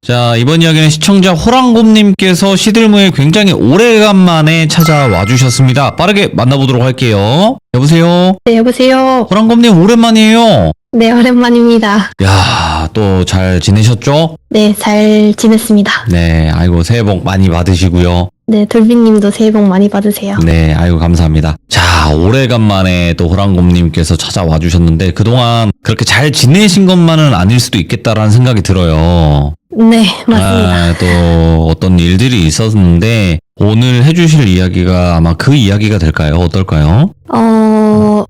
자, 이번 이야기는 시청자 호랑곰님께서 시들무에 굉장히 오래간만에 찾아와 주셨습니다. 빠르게 만나보도록 할게요. 여보세요? 네, 여보세요. 호랑곰님 오랜만이에요. 네, 오랜만입니다. 야, 또 잘 지내셨죠? 네, 잘 지냈습니다. 네, 아이고 새해 복 많이 받으시고요. 네, 돌비님도 새해 복 많이 받으세요. 네, 아이고 감사합니다. 자, 오래간만에 또 호랑곰님께서 찾아와 주셨는데 그동안 그렇게 잘 지내신 것만은 아닐 수도 있겠다라는 생각이 들어요. 네, 맞습니다. 아, 또 어떤 일들이 있었는데 오늘 해주실 이야기가 아마 그 이야기가 될까요? 어떨까요?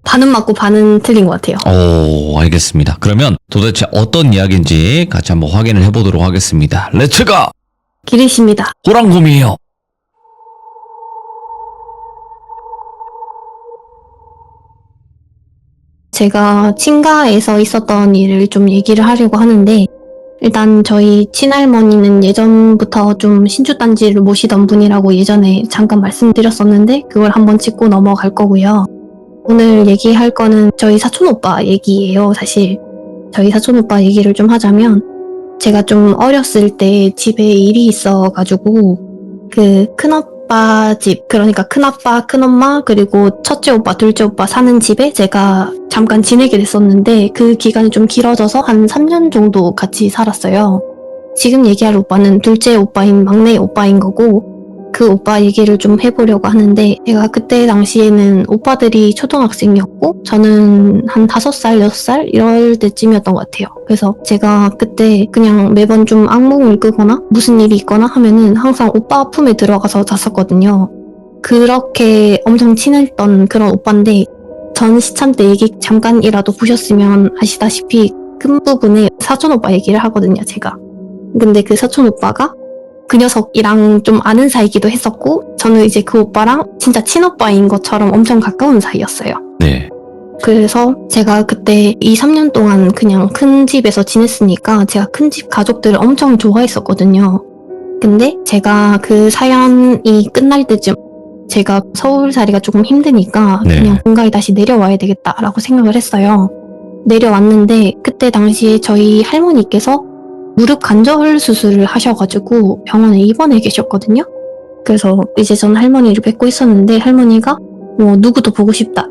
반은 맞고 반은 틀린 것 같아요. 오, 알겠습니다. 그러면 도대체 어떤 이야기인지 같이 한번 확인을 해보도록 하겠습니다. 렛츠가! 기리십니다. 호랑곰이에요. 제가 친가에서 있었던 일을 좀 얘기를 하려고 하는데, 일단 저희 친할머니는 예전부터 좀 신주단지를 모시던 분이라고 예전에 잠깐 말씀드렸었는데, 그걸 한번 짚고 넘어갈 거고요. 오늘 얘기할 거는 저희 사촌오빠 얘기예요, 사실. 저희 사촌오빠 얘기를 좀 하자면, 제가 좀 어렸을 때 집에 일이 있어가지고, 그 큰오빠 집, 그러니까 큰아빠, 큰엄마, 그리고 첫째 오빠, 둘째 오빠 사는 집에 제가 잠깐 지내게 됐었는데, 그 기간이 좀 길어져서 한 3년 정도 같이 살았어요. 지금 얘기할 오빠는 둘째 오빠인 막내 오빠인 거고, 그 오빠 얘기를 좀 해보려고 하는데, 제가 그때 당시에는 오빠들이 초등학생이었고 저는 한 5살, 6살 이럴 때쯤이었던 것 같아요. 그래서 제가 그때 그냥 매번 좀 악몽을 꾸거나 무슨 일이 있거나 하면은 항상 오빠 품에 들어가서 잤었거든요. 그렇게 엄청 친했던 그런 오빠인데, 전 시참 때 얘기 잠깐이라도 보셨으면 아시다시피 끝부분에 사촌 오빠 얘기를 하거든요, 제가. 근데 그 사촌 오빠가 그 녀석이랑 좀 아는 사이기도 했었고, 저는 이제 그 오빠랑 진짜 친오빠인 것처럼 엄청 가까운 사이였어요. 네. 그래서 제가 그때 2, 3년 동안 그냥 큰 집에서 지냈으니까 제가 큰 집 가족들을 엄청 좋아했었거든요. 근데 제가 그 사연이 끝날 때쯤 제가 서울살이가 조금 힘드니까 네. 그냥 본가에 다시 내려와야 되겠다라고 생각을 했어요. 내려왔는데 그때 당시에 저희 할머니께서 무릎 관절 수술을 하셔가지고 병원에 입원해 계셨거든요. 그래서 이제 전 할머니를 뵙고 있었는데, 할머니가 뭐 누구도 보고 싶다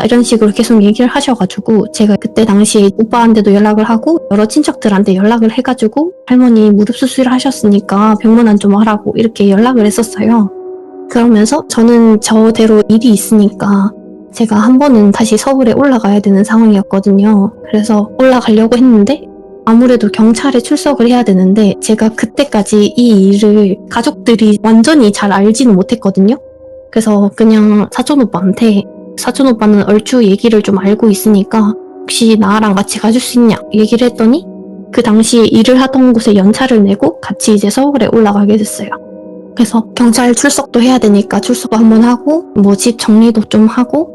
이런 식으로 계속 얘기를 하셔가지고, 제가 그때 당시에 오빠한테도 연락을 하고 여러 친척들한테 연락을 해가지고 할머니 무릎 수술을 하셨으니까 병문안 좀 와라고 이렇게 연락을 했었어요. 그러면서 저는 저대로 일이 있으니까 제가 한 번은 다시 서울에 올라가야 되는 상황이었거든요. 그래서 올라가려고 했는데 아무래도 경찰에 출석을 해야 되는데, 제가 그때까지 이 일을 가족들이 완전히 잘 알지는 못했거든요. 그래서 그냥 사촌오빠한테, 사촌오빠는 얼추 얘기를 좀 알고 있으니까 혹시 나랑 같이 가줄 수 있냐 얘기를 했더니, 그 당시에 일을 하던 곳에 연차를 내고 같이 이제 서울에 올라가게 됐어요. 그래서 경찰 출석도 해야 되니까 출석도 한번 하고, 뭐 집 정리도 좀 하고,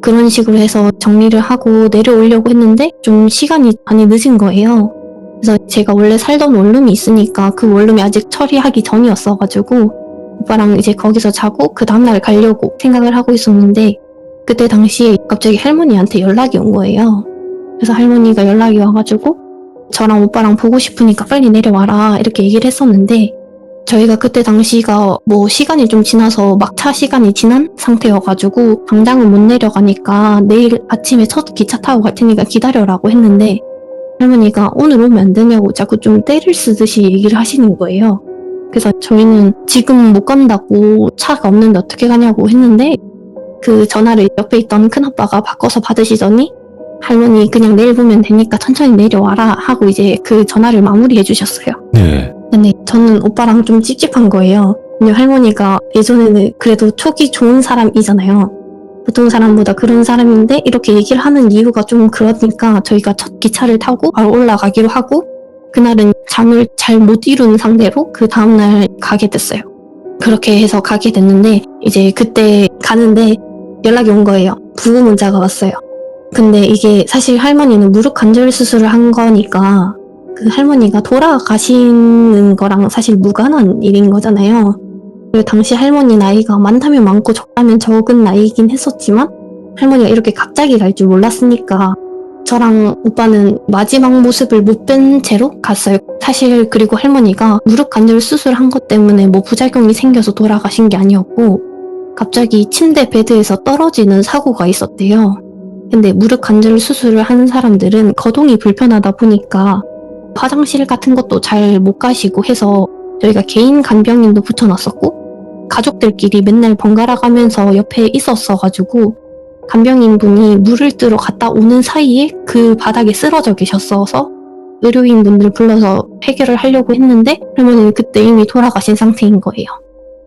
그런 식으로 해서 정리를 하고 내려오려고 했는데 좀 시간이 많이 늦은 거예요. 그래서 제가 원래 살던 원룸이 있으니까 그 원룸이 아직 처리하기 전이었어가지고 오빠랑 이제 거기서 자고 그 다음날 가려고 생각을 하고 있었는데, 그때 당시에 갑자기 할머니한테 연락이 온 거예요. 그래서 할머니가 연락이 와가지고 저랑 오빠랑 보고 싶으니까 빨리 내려와라 이렇게 얘기를 했었는데, 저희가 그때 당시가 뭐 시간이 좀 지나서 막차 시간이 지난 상태여가지고 당장은 못 내려가니까 내일 아침에 첫 기차 타고 갈 테니까 기다려라고 했는데, 할머니가 오늘 오면 안 되냐고 자꾸 좀 때를 쓰듯이 얘기를 하시는 거예요. 그래서 저희는 지금 못 간다고, 차가 없는데 어떻게 가냐고 했는데, 그 전화를 옆에 있던 큰아빠가 바꿔서 받으시더니 할머니 그냥 내일 보면 되니까 천천히 내려와라 하고 이제 그 전화를 마무리해 주셨어요. 네. 근데 저는 오빠랑 좀 찝찝한 거예요. 근데 할머니가 예전에는 그래도 촉이 좋은 사람이잖아요. 보통 사람보다 그런 사람인데 이렇게 얘기를 하는 이유가 좀 그러니까 저희가 첫 기차를 타고 바로 올라가기로 하고, 그날은 잠을 잘 못 이루는 상태로 그 다음날 가게 됐어요. 그렇게 해서 가게 됐는데, 이제 그때 가는데 연락이 온 거예요. 부고 문자가 왔어요. 근데 이게 사실 할머니는 무릎 관절 수술을 한 거니까 그 할머니가 돌아가시는 거랑 사실 무관한 일인 거잖아요. 그리고 당시 할머니 나이가 많다면 많고 적다면 적은 나이긴 했었지만, 할머니가 이렇게 갑자기 갈 줄 몰랐으니까 저랑 오빠는 마지막 모습을 못 뵌 채로 갔어요. 사실 그리고 할머니가 무릎 관절 수술한 것 때문에 뭐 부작용이 생겨서 돌아가신 게 아니었고 갑자기 침대 베드에서 떨어지는 사고가 있었대요. 근데 무릎 관절 수술을 하는 사람들은 거동이 불편하다 보니까 화장실 같은 것도 잘 못 가시고 해서 저희가 개인 간병인도 붙여놨었고 가족들끼리 맨날 번갈아 가면서 옆에 있었어가지고 간병인 분이 물을 뜨러 갔다 오는 사이에 그 바닥에 쓰러져 계셨어서 의료인 분들 불러서 해결을 하려고 했는데 할머니는 그때 이미 돌아가신 상태인 거예요.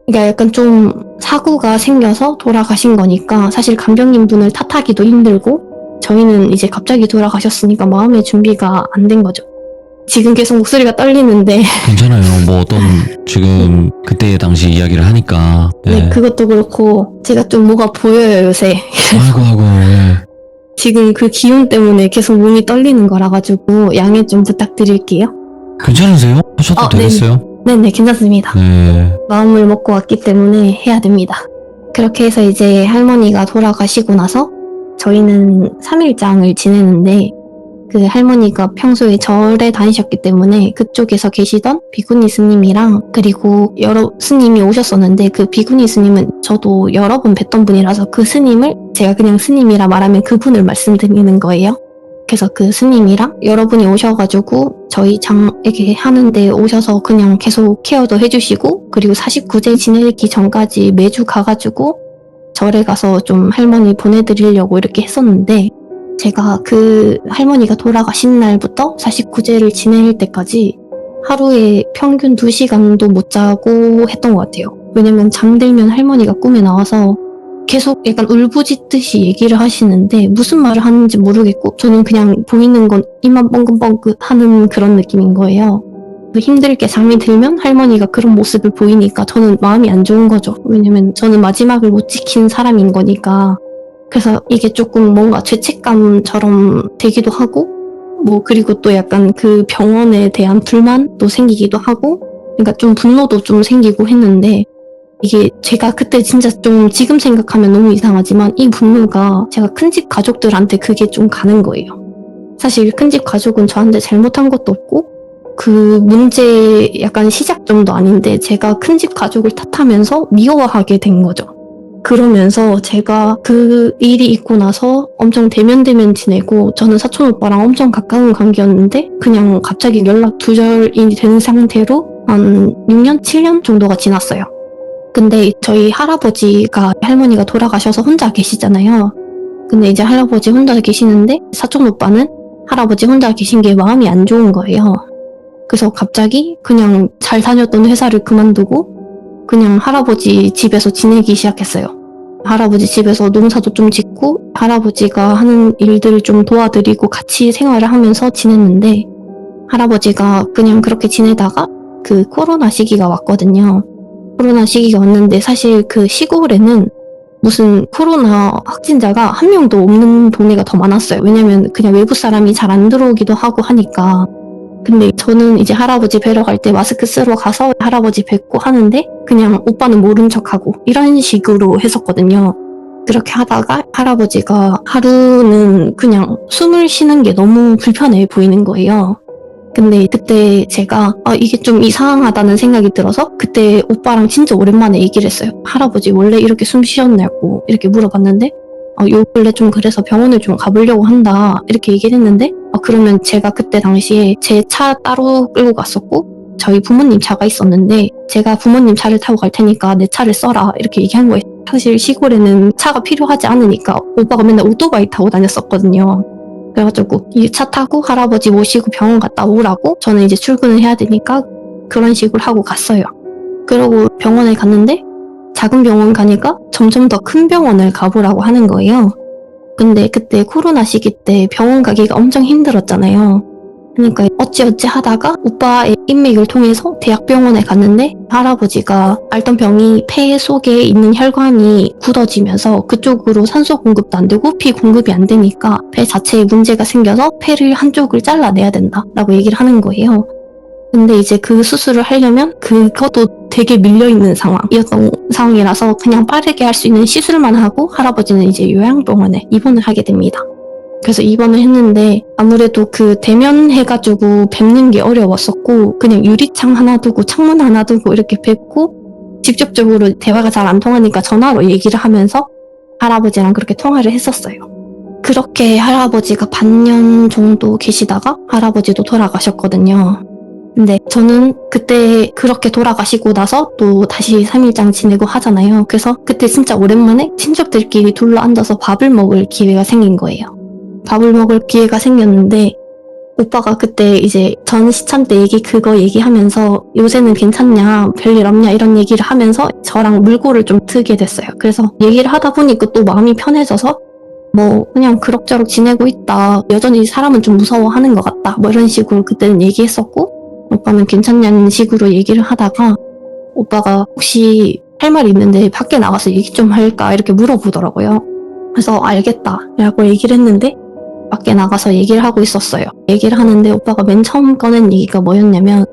그러니까 약간 좀 사고가 생겨서 돌아가신 거니까 사실 간병인 분을 탓하기도 힘들고 저희는 이제 갑자기 돌아가셨으니까 마음의 준비가 안 된 거죠. 지금 계속 목소리가 떨리는데 괜찮아요. 뭐 어떤 지금 그때 당시 이야기를 하니까. 네, 그것도 그렇고 제가 좀 뭐가 보여요 요새. 아이고 예. 지금 그 기운 때문에 계속 몸이 떨리는 거라 가지고 양해 좀 부탁드릴게요. 괜찮으세요? 하셔도 되겠어요? 네네 괜찮습니다. 네. 마음을 먹고 왔기 때문에 해야 됩니다. 그렇게 해서 이제 할머니가 돌아가시고 나서 저희는 3일장을 지내는데 그 할머니가 평소에 절에 다니셨기 때문에 그쪽에서 계시던 비구니 스님이랑 그리고 여러 스님이 오셨었는데 그 비구니 스님은 저도 여러 번 뵀던 분이라서 그 스님을 제가 그냥 스님이라 말하면 그분을 말씀드리는 거예요. 그래서 그 스님이랑 여러분이 오셔가지고 저희 장에게 하는데 오셔서 그냥 계속 케어도 해주시고 그리고 49제 지내기 전까지 매주 가가지고 절에 가서 좀 할머니 보내드리려고 이렇게 했었는데 제가 그 할머니가 돌아가신 날부터 49제를 지낼 때까지 하루에 평균 2시간도 못 자고 했던 것 같아요. 왜냐면 잠들면 할머니가 꿈에 나와서 계속 약간 울부짖듯이 얘기를 하시는데 무슨 말을 하는지 모르겠고 저는 그냥 보이는 건 입만 뻥긋뻥긋 하는 그런 느낌인 거예요. 힘들게 잠이 들면 할머니가 그런 모습을 보이니까 저는 마음이 안 좋은 거죠. 왜냐면 저는 마지막을 못 지킨 사람인 거니까. 그래서 이게 조금 뭔가 죄책감처럼 되기도 하고 뭐 그리고 또 약간 그 병원에 대한 불만도 생기기도 하고 그러니까 좀 분노도 좀 생기고 했는데 이게 제가 그때 진짜 좀 지금 생각하면 너무 이상하지만 이 분노가 제가 큰집 가족들한테 그게 좀 가는 거예요. 사실 큰집 가족은 저한테 잘못한 것도 없고 그 문제 약간 시작점도 아닌데 제가 큰집 가족을 탓하면서 미워하게 된 거죠. 그러면서 제가 그 일이 있고 나서 엄청 대면대면 지내고 저는 사촌 오빠랑 엄청 가까운 관계였는데 그냥 갑자기 연락 두절이 된 상태로 한 6년, 7년 정도가 지났어요. 근데 저희 할아버지가 할머니가 돌아가셔서 혼자 계시잖아요. 근데 이제 할아버지 혼자 계시는데 사촌 오빠는 할아버지 혼자 계신 게 마음이 안 좋은 거예요. 그래서 갑자기 그냥 잘 다녔던 회사를 그만두고 그냥 할아버지 집에서 지내기 시작했어요. 할아버지 집에서 농사도 좀 짓고 할아버지가 하는 일들을 좀 도와드리고 같이 생활을 하면서 지냈는데 할아버지가 그냥 그렇게 지내다가 그 코로나 시기가 왔거든요. 코로나 시기가 왔는데 사실 그 시골에는 무슨 코로나 확진자가 한 명도 없는 동네가 더 많았어요. 왜냐면 그냥 외부 사람이 잘 안 들어오기도 하고 하니까. 근데 저는 이제 할아버지 뵈러 갈 때 마스크 쓰러 가서 할아버지 뵙고 하는데 그냥 오빠는 모른 척하고 이런 식으로 했었거든요. 그렇게 하다가 할아버지가 하루는 그냥 숨을 쉬는 게 너무 불편해 보이는 거예요. 근데 그때 제가 이게 좀 이상하다는 생각이 들어서 그때 오빠랑 진짜 오랜만에 얘기를 했어요. 할아버지 원래 이렇게 숨 쉬었냐고 이렇게 물어봤는데 요 근래 좀 그래서 병원을 좀 가보려고 한다 이렇게 얘기를 했는데 그러면 제가 그때 당시에 제 차 따로 끌고 갔었고 저희 부모님 차가 있었는데 제가 부모님 차를 타고 갈 테니까 내 차를 써라 이렇게 얘기한 거예요. 사실 시골에는 차가 필요하지 않으니까 오빠가 맨날 오토바이 타고 다녔었거든요. 그래가지고 이 차 타고 할아버지 모시고 병원 갔다 오라고 저는 이제 출근을 해야 되니까 그런 식으로 하고 갔어요. 그러고 병원에 갔는데 작은 병원 가니까 점점 더 큰 병원을 가보라고 하는 거예요. 근데 그때 코로나 시기 때 병원 가기가 엄청 힘들었잖아요. 그러니까 어찌어찌 하다가 오빠의 인맥을 통해서 대학병원에 갔는데 할아버지가 앓던 병이 폐 속에 있는 혈관이 굳어지면서 그쪽으로 산소 공급도 안 되고 피 공급이 안 되니까 폐 자체에 문제가 생겨서 폐를 한쪽을 잘라내야 된다라고 얘기를 하는 거예요. 근데 이제 그 수술을 하려면 그것도 되게 밀려있는 상황이었던 상황이라서 그냥 빠르게 할 수 있는 시술만 하고 할아버지는 이제 요양병원에 입원을 하게 됩니다. 그래서 입원을 했는데 아무래도 그 대면해가지고 뵙는 게 어려웠었고 그냥 유리창 하나 두고 창문 하나 두고 이렇게 뵙고 직접적으로 대화가 잘 안 통하니까 전화로 얘기를 하면서 할아버지랑 그렇게 통화를 했었어요. 그렇게 할아버지가 반년 정도 계시다가 할아버지도 돌아가셨거든요. 근데 저는 그때 그렇게 돌아가시고 나서 또 다시 3일장 지내고 하잖아요. 그래서 그때 진짜 오랜만에 친척들끼리 둘러 앉아서 밥을 먹을 기회가 생긴 거예요. 밥을 먹을 기회가 생겼는데 오빠가 그때 이제 전 시참 때 그거 얘기하면서 요새는 괜찮냐, 별일 없냐 이런 얘기를 하면서 저랑 물꼬를 좀 트게 됐어요. 그래서 얘기를 하다 보니까 또 마음이 편해져서 뭐 그냥 그럭저럭 지내고 있다. 여전히 사람은 좀 무서워하는 것 같다. 뭐 이런 식으로 그때는 얘기했었고 오빠는 괜찮냐는 식으로 얘기를 하다가 오빠가 혹시 할 말이 있는데 밖에 나가서 얘기 좀 할까 이렇게 물어보더라고요. 그래서 알겠다 라고 얘기를 했는데 밖에 나가서 얘기를 하고 있었어요. 얘기를 하는데 오빠가 맨 처음 꺼낸 얘기가 뭐였냐면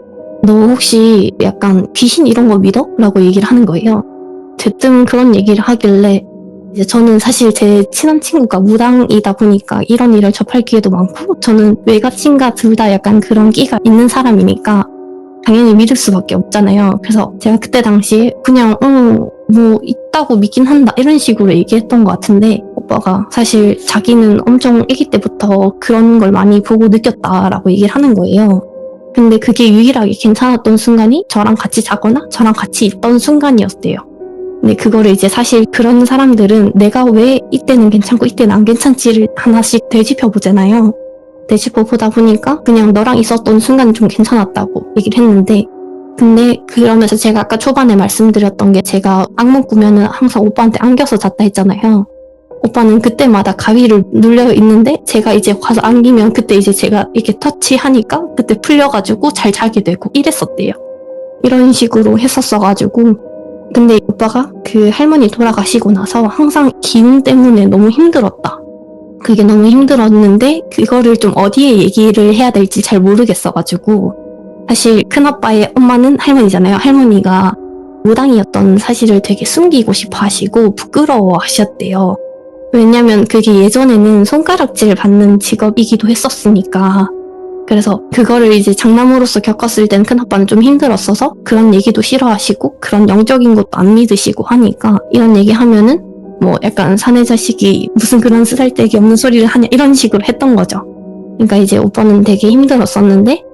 너 혹시 약간 귀신 이런 거 믿어? 라고 얘기를 하는 거예요. 대뜸 그런 얘기를 하길래 이제 저는 사실 제 친한 친구가 무당이다 보니까 이런 일을 접할 기회도 많고 저는 외가친가 둘 다 약간 그런 끼가 있는 사람이니까 당연히 믿을 수밖에 없잖아요. 그래서 제가 그때 당시에 그냥 뭐 있다고 믿긴 한다 이런 식으로 얘기했던 것 같은데 오빠가 사실 자기는 엄청 아기 때부터 그런 걸 많이 보고 느꼈다라고 얘기를 하는 거예요. 근데 그게 유일하게 괜찮았던 순간이 저랑 같이 자거나 저랑 같이 있던 순간이었대요. 근데 그거를 이제 사실 그런 사람들은 내가 왜 이때는 괜찮고 이때는 안 괜찮지를 하나씩 되짚어보잖아요. 되짚어보다 보니까 그냥 너랑 있었던 순간이 좀 괜찮았다고 얘기를 했는데 근데 그러면서 제가 아까 초반에 말씀드렸던 게 제가 악몽 꾸면은 항상 오빠한테 안겨서 잤다 했잖아요. 오빠는 그때마다 가위를 눌려 있는데 제가 이제 가서 안기면 그때 이제 제가 이렇게 터치하니까 그때 풀려가지고 잘 자게 되고 이랬었대요. 이런 식으로 했었어가지고 근데 오빠가 그 할머니 돌아가시고 나서 항상 기운 때문에 너무 힘들었다. 그게 너무 힘들었는데 그거를 좀 어디에 얘기를 해야 될지 잘 모르겠어가지고 사실 큰아빠의 엄마는 할머니잖아요. 할머니가 무당이었던 사실을 되게 숨기고 싶어 하시고 부끄러워 하셨대요. 왜냐면 그게 예전에는 손가락질 받는 직업이기도 했었으니까 그래서 그거를 이제 장남으로서 겪었을 땐 큰아빠는 좀 힘들었어서 그런 얘기도 싫어하시고 그런 영적인 것도 안 믿으시고 하니까 이런 얘기 하면은 뭐 약간 사내 자식이 무슨 그런 쓰잘데기 없는 소리를 하냐 이런 식으로 했던 거죠. 그러니까 이제 오빠는 되게 힘들었었는데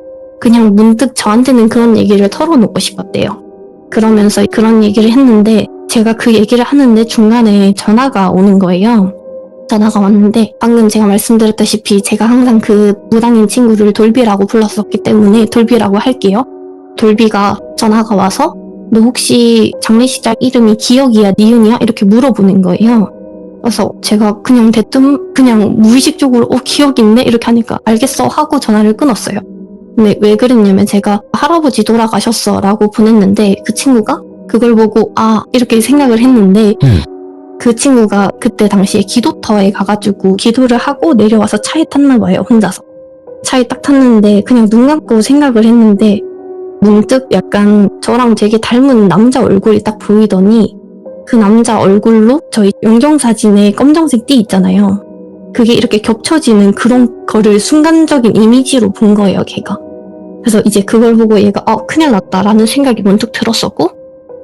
그냥 문득 저한테는 그런 얘기를 털어놓고 싶었대요. 그러면서 그런 얘기를 했는데 제가 그 얘기를 하는데 중간에 전화가 오는 거예요. 전화가 왔는데 방금 제가 말씀드렸다시피 제가 항상 그 무당인 친구를 돌비라고 불렀었기 때문에 돌비라고 할게요. 돌비가 전화가 와서 너 혹시 장례식장 이름이 기억이야 니은이야? 이렇게 물어보는 거예요. 그래서 제가 그냥 대뜸 그냥 무의식적으로 기억 있네? 이렇게 하니까 알겠어 하고 전화를 끊었어요. 근데 왜 그랬냐면 제가 할아버지 돌아가셨어 라고 보냈는데 그 친구가 그걸 보고 이렇게 생각을 했는데 그 친구가 그때 당시에 기도터에 가가지고 기도를 하고 내려와서 차에 탔나 봐요. 혼자서. 차에 딱 탔는데 그냥 눈 감고 생각을 했는데 문득 약간 저랑 되게 닮은 남자 얼굴이 딱 보이더니 그 남자 얼굴로 저희 영정사진에 검정색 띠 있잖아요. 그게 이렇게 겹쳐지는 그런 거를 순간적인 이미지로 본 거예요, 걔가. 그래서 이제 그걸 보고 얘가 큰일 났다라는 생각이 문득 들었었고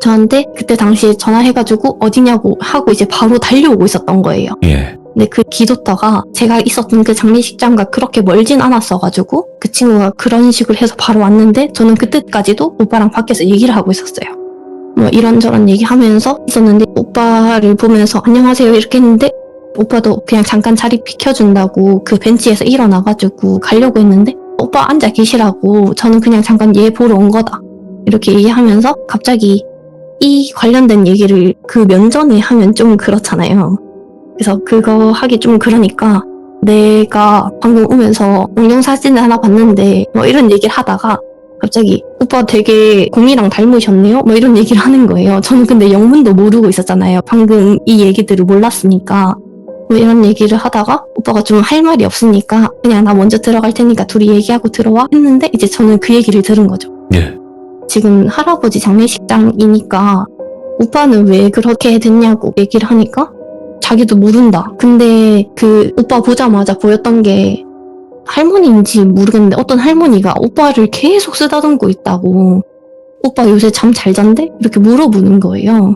저한테 그때 당시에 전화해가지고 어디냐고 하고 이제 바로 달려오고 있었던 거예요. 예. 근데 그 기도터가 제가 있었던 그 장례식장과 그렇게 멀진 않았어가지고 그 친구가 그런 식으로 해서 바로 왔는데 저는 그때까지도 오빠랑 밖에서 얘기를 하고 있었어요. 뭐 이런저런 얘기하면서 있었는데 오빠를 보면서 안녕하세요 이렇게 했는데 오빠도 그냥 잠깐 자리 비켜준다고 그 벤치에서 일어나가지고 가려고 했는데 오빠 앉아 계시라고 저는 그냥 잠깐 얘 보러 온 거다 이렇게 얘기하면서 갑자기 이 관련된 얘기를 그 면전에 하면 좀 그렇잖아요. 그래서 그거 하기 좀 그러니까 내가 방금 오면서 영상사진을 하나 봤는데 뭐 이런 얘기를 하다가 갑자기 오빠 되게 곰이랑 닮으셨네요? 뭐 이런 얘기를 하는 거예요. 저는 근데 영문도 모르고 있었잖아요. 방금 이 얘기들을 몰랐으니까. 뭐 이런 얘기를 하다가 오빠가 좀 할 말이 없으니까 그냥 나 먼저 들어갈 테니까 둘이 얘기하고 들어와 했는데 이제 저는 그 얘기를 들은 거죠. 예. 지금 할아버지 장례식장이니까 오빠는 왜 그렇게 됐냐고 얘기를 하니까 자기도 모른다. 근데 그 오빠 보자마자 보였던 게 할머니인지 모르겠는데 어떤 할머니가 오빠를 계속 쓰다듬고 있다고 오빠 요새 잠 잘 잔대? 이렇게 물어보는 거예요.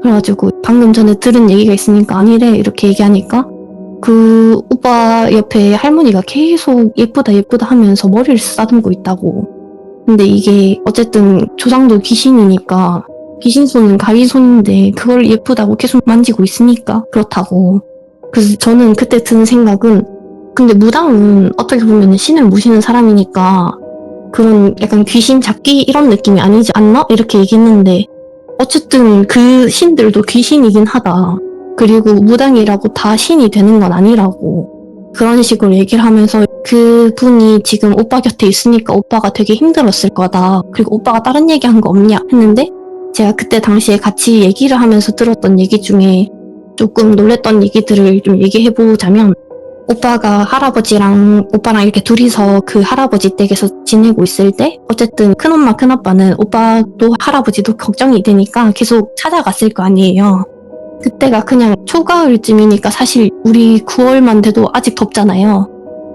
그래가지고 방금 전에 들은 얘기가 있으니까 아니래 이렇게 얘기하니까 그 오빠 옆에 할머니가 계속 예쁘다 예쁘다 하면서 머리를 쓰다듬고 있다고. 근데 이게 어쨌든 조상도 귀신이니까 귀신손은 가위손인데 그걸 예쁘다고 계속 만지고 있으니까 그렇다고. 그래서 저는 그때 든 생각은 근데 무당은 어떻게 보면 신을 모시는 사람이니까 그런 약간 귀신 잡기 이런 느낌이 아니지 않나? 이렇게 얘기했는데 어쨌든 그 신들도 귀신이긴 하다. 그리고 무당이라고 다 신이 되는 건 아니라고. 그런 식으로 얘기를 하면서 그분이 지금 오빠 곁에 있으니까 오빠가 되게 힘들었을 거다. 그리고 오빠가 다른 얘기한 거 없냐? 했는데 제가 그때 당시에 같이 얘기를 하면서 들었던 얘기 중에 조금 놀랬던 얘기들을 좀 얘기해보자면 오빠가 할아버지랑 오빠랑 이렇게 둘이서 그 할아버지 댁에서 지내고 있을 때 어쨌든 큰엄마 큰아빠는 오빠도 할아버지도 걱정이 되니까 계속 찾아갔을 거 아니에요. 그때가 그냥 초가을쯤이니까 사실 우리 9월만 돼도 아직 덥잖아요.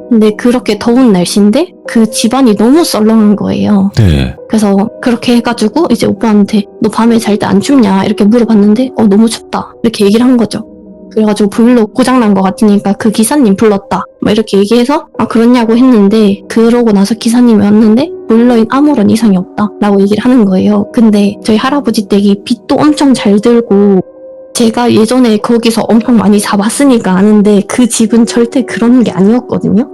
근데 그렇게 더운 날씨인데 그 집안이 너무 썰렁한 거예요. 네. 그래서 그렇게 해가지고 이제 오빠한테 너 밤에 잘 때 안 춥냐 이렇게 물어봤는데 너무 춥다 이렇게 얘기를 한 거죠. 그래가지고 보일러 고장난 것 같으니까 그 기사님 불렀다 막 이렇게 얘기해서 그렇냐고 했는데 그러고 나서 기사님이 왔는데 보일러엔 아무런 이상이 없다 라고 얘기를 하는 거예요. 근데 저희 할아버지 댁이 빛도 엄청 잘 들고 제가 예전에 거기서 엄청 많이 잡았으니까 아는데 그 집은 절대 그런 게 아니었거든요.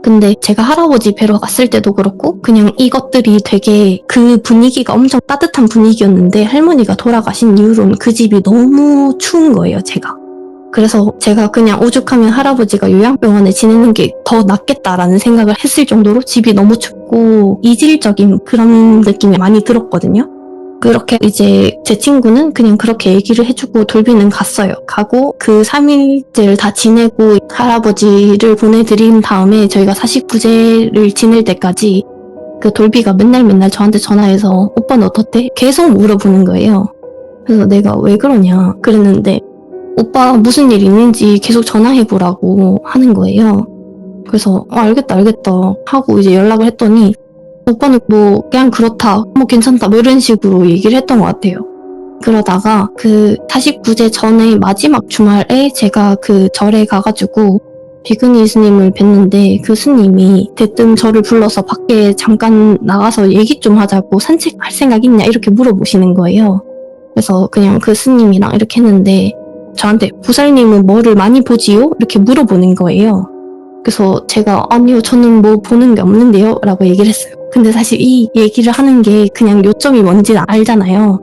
근데 제가 할아버지 뵈러 갔을 때도 그렇고 그냥 이것들이 되게 그 분위기가 엄청 따뜻한 분위기였는데 할머니가 돌아가신 이후로는 그 집이 너무 추운 거예요, 제가. 그래서 제가 그냥 오죽하면 할아버지가 요양병원에 지내는 게 더 낫겠다라는 생각을 했을 정도로 집이 너무 춥고 이질적인 그런 느낌이 많이 들었거든요. 그렇게 이제 제 친구는 그냥 그렇게 얘기를 해주고 돌비는 갔어요. 가고 그 3일째를 다 지내고 할아버지를 보내드린 다음에 저희가 49제를 지낼 때까지 그 돌비가 맨날 저한테 전화해서 오빠는 어떻대? 계속 물어보는 거예요. 그래서 내가 왜 그러냐 그랬는데 오빠 무슨 일 있는지 계속 전화해보라고 하는 거예요. 그래서 알겠다 하고 이제 연락을 했더니 오빠는 뭐 그냥 그렇다 뭐 괜찮다 뭐 이런 식으로 얘기를 했던 것 같아요. 그러다가 그 49제 전에 마지막 주말에 제가 그 절에 가가지고 비그니 스님을 뵀는데 그 스님이 대뜸 저를 불러서 밖에 잠깐 나가서 얘기 좀 하자고 산책할 생각 있냐 이렇게 물어보시는 거예요. 그래서 그냥 그 스님이랑 이렇게 했는데 저한테 보살님은 뭐를 많이 보지요? 이렇게 물어보는 거예요. 그래서 제가 아니요 저는 뭐 보는 게 없는데요 라고 얘기를 했어요. 근데 사실 이 얘기를 하는 게 그냥 요점이 뭔지 알잖아요.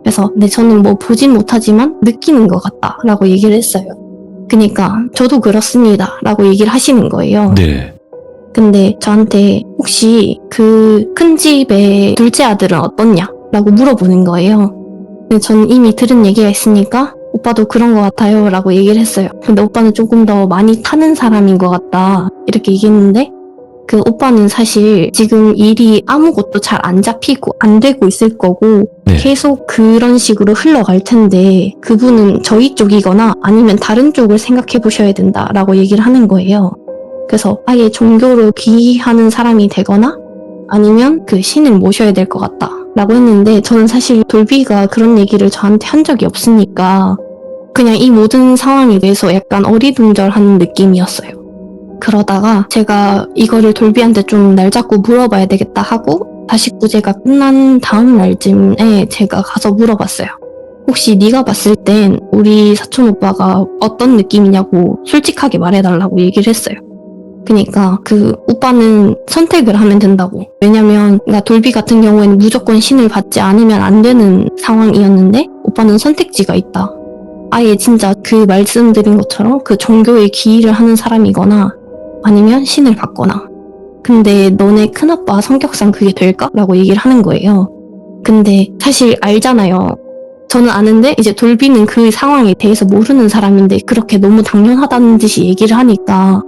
그래서 네 저는 뭐 보진 못하지만 느끼는 것 같다 라고 얘기를 했어요. 그러니까 저도 그렇습니다 라고 얘기를 하시는 거예요. 네. 근데 저한테 혹시 그 큰 집의 둘째 아들은 어떻냐 라고 물어보는 거예요. 근데 전 이미 들은 얘기가 있으니까 오빠도 그런 것 같아요 라고 얘기를 했어요. 근데 오빠는 조금 더 많이 타는 사람인 것 같다 이렇게 얘기했는데 그 오빠는 사실 지금 일이 아무것도 잘 안 잡히고 안 되고 있을 거고 네. 계속 그런 식으로 흘러갈 텐데 그분은 저희 쪽이거나 아니면 다른 쪽을 생각해 보셔야 된다라고 얘기를 하는 거예요. 그래서 아예 종교를 귀의하는 사람이 되거나 아니면 그 신을 모셔야 될 것 같다 라고 했는데 저는 사실 돌비가 그런 얘기를 저한테 한 적이 없으니까 그냥 이 모든 상황에 대해서 약간 어리둥절한 느낌이었어요. 그러다가 제가 이거를 돌비한테 좀 날 잡고 물어봐야 되겠다 하고 49제가 끝난 다음 날쯤에 제가 가서 물어봤어요. 혹시 네가 봤을 땐 우리 사촌 오빠가 어떤 느낌이냐고 솔직하게 말해달라고 얘기를 했어요. 그러니까 그 오빠는 선택을 하면 된다고. 왜냐면 그러니까 돌비 같은 경우에는 무조건 신을 받지 않으면 안 되는 상황이었는데 오빠는 선택지가 있다. 아예 진짜 그 말씀드린 것처럼 그 종교에 기의를 하는 사람이거나 아니면 신을 받거나. 근데 너네 큰아빠 성격상 그게 될까? 라고 얘기를 하는 거예요. 근데 사실 알잖아요. 저는 아는데 이제 돌비는 그 상황에 대해서 모르는 사람인데 그렇게 너무 당연하다는 듯이 얘기를 하니까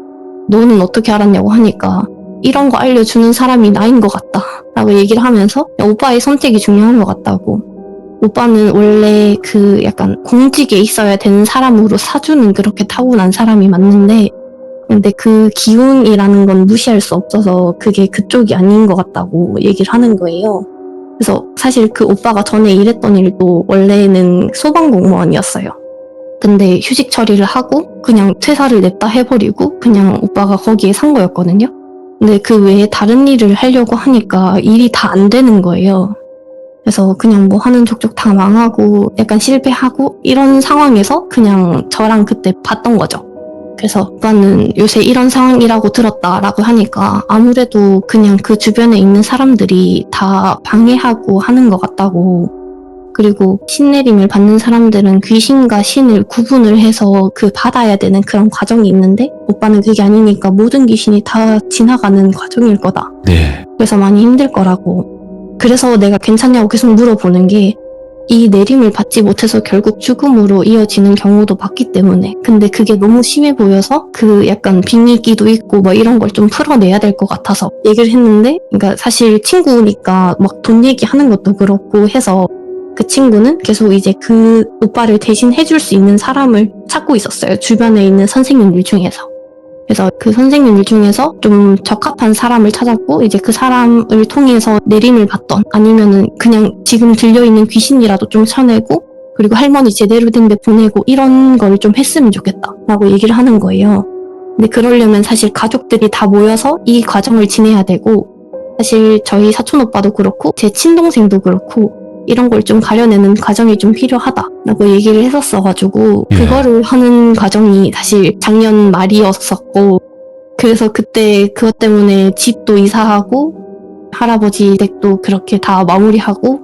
너는 어떻게 알았냐고 하니까 이런 거 알려주는 사람이 나인 것 같다 라고 얘기를 하면서 오빠의 선택이 중요한 것 같다고. 오빠는 원래 그 약간 공직에 있어야 되는 사람으로 사주는 그렇게 타고난 사람이 맞는데 근데 그 기운이라는 건 무시할 수 없어서 그게 그쪽이 아닌 것 같다고 얘기를 하는 거예요. 그래서 사실 그 오빠가 전에 일했던 일도 원래는 소방공무원이었어요. 근데 휴직 처리를 하고 그냥 퇴사를 냈다 해버리고 그냥 오빠가 거기에 산 거였거든요. 근데 그 외에 다른 일을 하려고 하니까 일이 다 안 되는 거예요. 그래서 그냥 뭐 하는 족족 다 망하고 약간 실패하고 이런 상황에서 그냥 저랑 그때 봤던 거죠. 그래서 오빠는 요새 이런 상황이라고 들었다라고 하니까 아무래도 그냥 그 주변에 있는 사람들이 다 방해하고 하는 것 같다고. 그리고 신내림을 받는 사람들은 귀신과 신을 구분을 해서 그 받아야 되는 그런 과정이 있는데 오빠는 그게 아니니까 모든 귀신이 다 지나가는 과정일 거다. 네. 그래서 많이 힘들 거라고. 그래서 내가 괜찮냐고 계속 물어보는 게 이 내림을 받지 못해서 결국 죽음으로 이어지는 경우도 많기 때문에 근데 그게 너무 심해 보여서 그 약간 빙의기도 있고 뭐 이런 걸 좀 풀어내야 될 것 같아서 얘기를 했는데 그러니까 사실 친구니까 막 돈 얘기하는 것도 그렇고 해서 그 친구는 계속 이제 그 오빠를 대신 해줄 수 있는 사람을 찾고 있었어요. 주변에 있는 선생님들 중에서. 그래서 그 선생님들 중에서 좀 적합한 사람을 찾았고 이제 그 사람을 통해서 내림을 받던 아니면은 그냥 지금 들려있는 귀신이라도 좀 쳐내고 그리고 할머니 제대로 된 데 보내고 이런 걸 좀 했으면 좋겠다 라고 얘기를 하는 거예요. 근데 그러려면 사실 가족들이 다 모여서 이 과정을 지내야 되고 사실 저희 사촌 오빠도 그렇고 제 친동생도 그렇고 이런 걸 좀 가려내는 과정이 좀 필요하다라고 얘기를 했었어가지고 예. 그거를 하는 과정이 사실 작년 말이었었고 그래서 그때 그것 때문에 집도 이사하고 할아버지 댁도 그렇게 다 마무리하고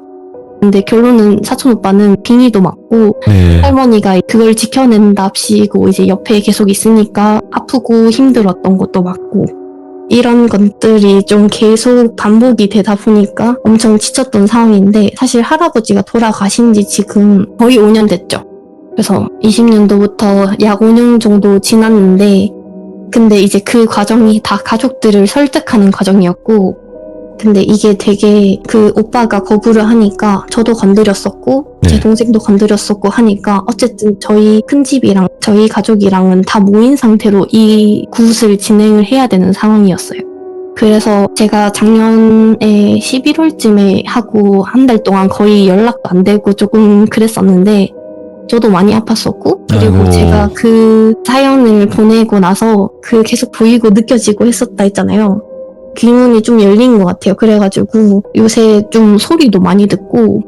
근데 결론은 사촌 오빠는 빙의도 맞고 네. 할머니가 그걸 지켜낸답시고 이제 옆에 계속 있으니까 아프고 힘들었던 것도 맞고 이런 것들이 좀 계속 반복이 되다 보니까 엄청 지쳤던 상황인데 사실 할아버지가 돌아가신 지 지금 거의 5년 됐죠. 그래서 20년도부터 약 5년 정도 지났는데 근데 이제 그 과정이 다 가족들을 설득하는 과정이었고 근데 이게 되게 그 오빠가 거부를 하니까 저도 건드렸었고 네. 제 동생도 건드렸었고 하니까 어쨌든 저희 큰집이랑 저희 가족이랑은 다 모인 상태로 이 굿을 진행을 해야 되는 상황이었어요. 그래서 제가 작년에 11월쯤에 하고 한 달 동안 거의 연락도 안 되고 조금 그랬었는데 저도 많이 아팠었고 그리고 아이고. 제가 그 사연을 보내고 나서 그 계속 보이고 느껴지고 했었다 했잖아요. 귀문이 좀 열린 것 같아요. 그래가지고 요새 좀 소리도 많이 듣고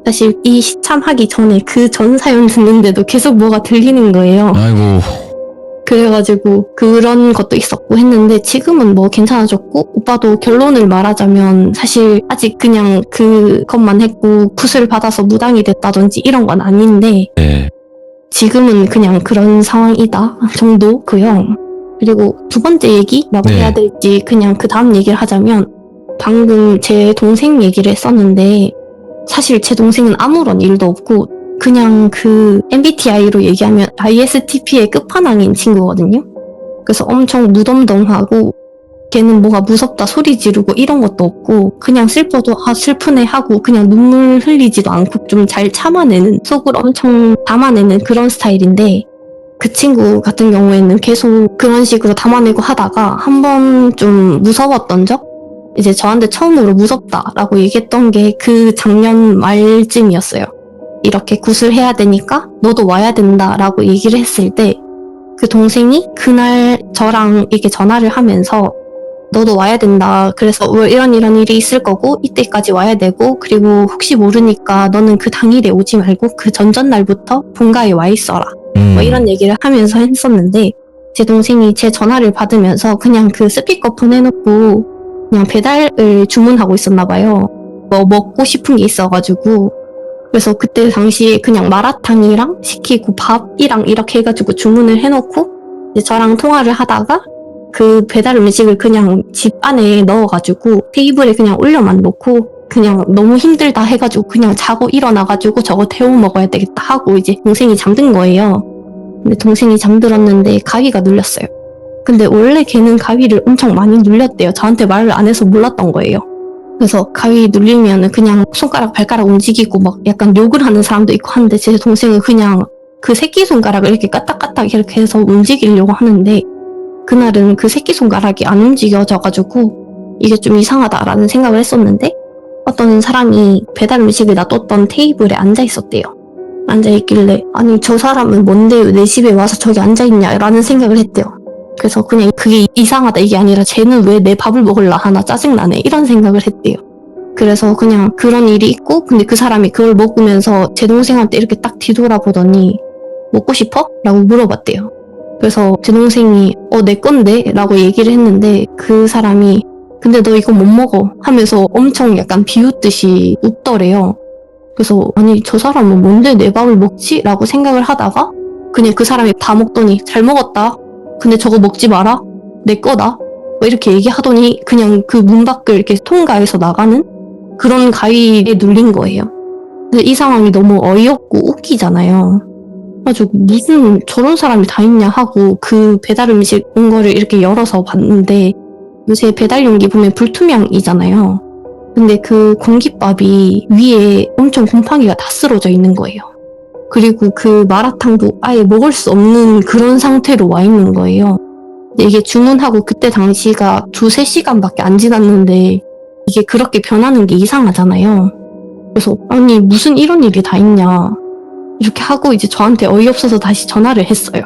사실 이 시참하기 전에 그 전 사연 듣는데도 계속 뭐가 들리는 거예요. 아이고. 그래가지고 그런 것도 있었고 했는데 지금은 뭐 괜찮아졌고 오빠도 결론을 말하자면 사실 아직 그냥 그것만 했고 굿을 받아서 무당이 됐다든지 이런 건 아닌데 네. 지금은 그냥 그런 상황이다 정도고요. 그리고 두 번째 얘기라고 네. 해야 될지 그냥 그 다음 얘기를 하자면 방금 제 동생 얘기를 했었는데 사실 제 동생은 아무런 일도 없고 그냥 그 MBTI로 얘기하면 ISTP의 끝판왕인 친구거든요. 그래서 엄청 무덤덤하고 걔는 뭐가 무섭다 소리 지르고 이런 것도 없고 그냥 슬퍼도 아 슬프네 하고 그냥 눈물 흘리지도 않고 좀 잘 참아내는 속을 엄청 담아내는 그런 스타일인데 그 친구 같은 경우에는 계속 그런 식으로 담아내고 하다가 한 번 좀 무서웠던 적? 이제 저한테 처음으로 무섭다라고 얘기했던 게 그 작년 말쯤이었어요. 이렇게 굿을 해야 되니까 너도 와야 된다라고 얘기를 했을 때 그 동생이 그날 저랑 이렇게 전화를 하면서 너도 와야 된다. 그래서 이런 일이 있을 거고 이때까지 와야 되고 그리고 혹시 모르니까 너는 그 당일에 오지 말고 그 전전날부터 본가에 와 있어라. 뭐 이런 얘기를 하면서 했었는데 제 동생이 제 전화를 받으면서 그냥 그 스피커폰 해놓고 그냥 배달을 주문하고 있었나 봐요. 뭐 먹고 싶은 게 있어가지고 그래서 그때 당시에 그냥 마라탕이랑 시키고 밥이랑 이렇게 해가지고 주문을 해놓고 이제 저랑 통화를 하다가 그 배달 음식을 그냥 집 안에 넣어가지고 테이블에 그냥 올려만 놓고 그냥 너무 힘들다 해가지고 그냥 자고 일어나가지고 저거 데워 먹어야 되겠다 하고 이제 동생이 잠든 거예요. 근데 동생이 잠들었는데 가위가 눌렸어요. 근데 원래 걔는 가위를 엄청 많이 눌렸대요. 저한테 말을 안 해서 몰랐던 거예요. 그래서 가위 눌리면은 그냥 손가락 발가락 움직이고 막 약간 욕을 하는 사람도 있고 하는데 제 동생은 그냥 그 새끼손가락을 이렇게 까딱까딱 이렇게 해서 움직이려고 하는데 그날은 그 새끼손가락이 안 움직여져가지고 이게 좀 이상하다라는 생각을 했었는데 어떤 사람이 배달 음식을 놔뒀던 테이블에 앉아 있었대요. 앉아 있길래 아니 저 사람은 뭔데 내 집에 와서 저기 앉아 있냐라는 생각을 했대요. 그래서 그냥 그게 이상하다 이게 아니라 쟤는 왜 내 밥을 먹을라 하나 짜증나네 이런 생각을 했대요. 그래서 그냥 그런 일이 있고 근데 그 사람이 그걸 먹으면서 제 동생한테 이렇게 딱 뒤돌아보더니 먹고 싶어? 라고 물어봤대요. 그래서 제 동생이 내 건데? 라고 얘기를 했는데 그 사람이 근데 너 이거 못 먹어 하면서 엄청 약간 비웃듯이 웃더래요. 그래서 아니 저 사람은 뭔데 내 밥을 먹지? 라고 생각을 하다가 그냥 그 사람이 다 먹더니 잘 먹었다. 근데 저거 먹지 마라. 내 거다. 뭐 이렇게 얘기하더니 그냥 그 문 밖을 이렇게 통과해서 나가는 그런 가위에 눌린 거예요. 근데 이 상황이 너무 어이없고 웃기잖아요. 그래가지고 무슨 저런 사람이 다 있냐 하고 그 배달 음식 온 거를 이렇게 열어서 봤는데 요새 배달 용기 보면 불투명이잖아요. 근데 그 공깃밥이 위에 엄청 곰팡이가 다 쓸어져 있는 거예요. 그리고 그 마라탕도 아예 먹을 수 없는 그런 상태로 와 있는 거예요. 근데 이게 주문하고 그때 당시가 2-3시간밖에 안 지났는데 이게 그렇게 변하는 게 이상하잖아요. 그래서 아니 무슨 이런 일이 다 있냐 이렇게 하고 이제 저한테 어이없어서 다시 전화를 했어요.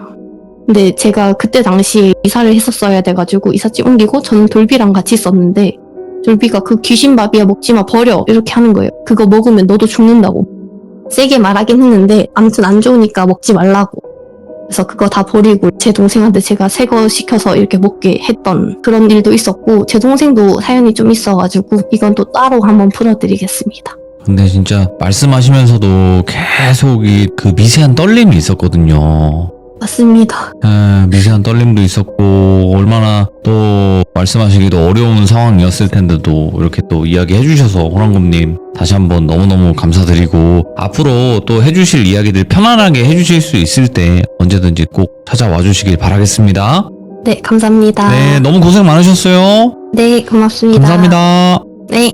근데 제가 그때 당시에 이사를 했었어야 돼가지고 이삿짐 옮기고 저는 돌비랑 같이 있었는데 돌비가 그 귀신밥이야 먹지마 버려 이렇게 하는 거예요. 그거 먹으면 너도 죽는다고. 세게 말하긴 했는데 아무튼 안 좋으니까 먹지 말라고. 그래서 그거 다 버리고 제 동생한테 제가 새 거 시켜서 이렇게 먹게 했던 그런 일도 있었고 제 동생도 사연이 좀 있어가지고 이건 또 따로 한번 풀어드리겠습니다. 근데 진짜 말씀하시면서도 계속 그 미세한 떨림이 있었거든요. 맞습니다. 미세한 떨림도 있었고 얼마나 또 말씀하시기도 어려운 상황이었을 텐데도 이렇게 또 이야기해 주셔서 호랑곰님 다시 한번 너무너무 감사드리고 앞으로 또 해주실 이야기들 편안하게 해주실 수 있을 때 언제든지 꼭 찾아와 주시길 바라겠습니다. 네, 감사합니다. 네, 너무 고생 많으셨어요. 네, 고맙습니다. 감사합니다. 네.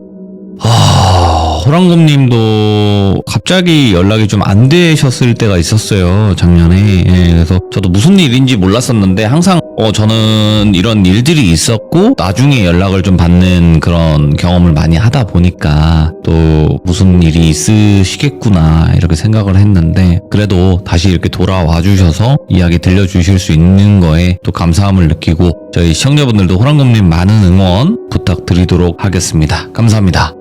호랑곰님도 갑자기 연락이 좀 안 되셨을 때가 있었어요, 작년에. 예, 그래서 저도 무슨 일인지 몰랐었는데 항상 저는 이런 일들이 있었고 나중에 연락을 좀 받는 그런 경험을 많이 하다 보니까 또 무슨 일이 있으시겠구나 이렇게 생각을 했는데 그래도 다시 이렇게 돌아와 주셔서 이야기 들려주실 수 있는 거에 또 감사함을 느끼고 저희 시청자분들도 호랑곰님 많은 응원 부탁드리도록 하겠습니다. 감사합니다.